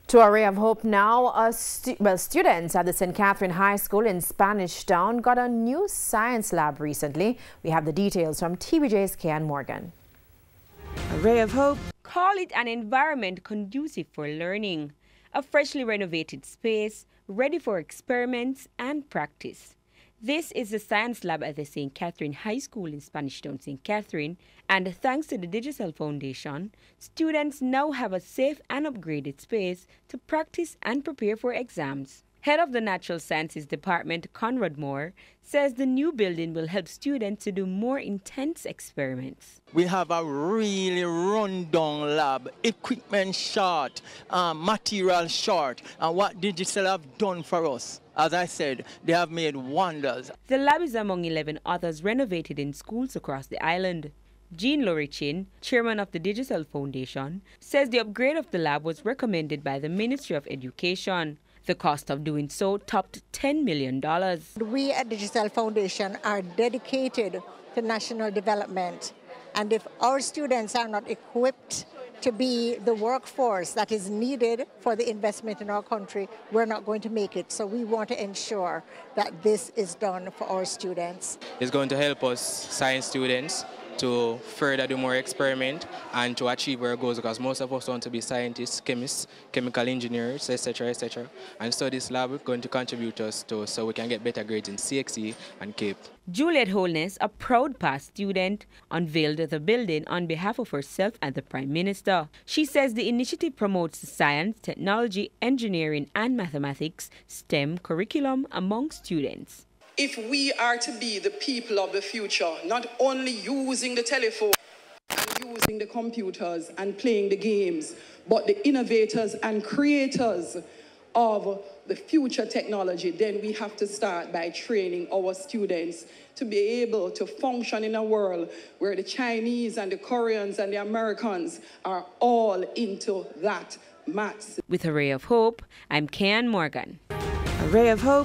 To a ray of hope now, students at the St. Catherine High School in Spanish Town got a new science lab recently. We have the details from TVJ's Kian Morgan. A ray of hope. Call it an environment conducive for learning. A freshly renovated space ready for experiments and practice. This is the science lab at the St. Catherine High School in Spanish Town, St. Catherine, and thanks to the Digital Foundation, students now have a safe and upgraded space to practice and prepare for exams. Head of the Natural Sciences Department, Conrad Moore, says the new building will help students to do more intense experiments. We have a really run-down lab, equipment short, material short, and what Digital have done for us. As I said, they have made wonders. The lab is among 11 others renovated in schools across the island. Jean Lorichin, chairman of the Digital Foundation, says the upgrade of the lab was recommended by the Ministry of Education. The cost of doing so topped $10 million. We at Digital Foundation are dedicated to national development. And if our students are not equipped to be the workforce that is needed for the investment in our country, we're not going to make it. So we want to ensure that this is done for our students. It's going to help us science students to further do more experiment and to achieve our goals, because most of us want to be scientists, chemists, chemical engineers, etc., etc. And so this lab is going to contribute us to so we can get better grades in CXE and CAPE. Juliet Holness, a proud past student, unveiled the building on behalf of herself and the Prime Minister. She says the initiative promotes science, technology, engineering and mathematics STEM curriculum among students. If we are to be the people of the future, not only using the telephone and using the computers and playing the games, but the innovators and creators of the future technology, then we have to start by training our students to be able to function in a world where the Chinese and the Koreans and the Americans are all into that maths. With a ray of hope, I'm Kian Morgan. A ray of hope.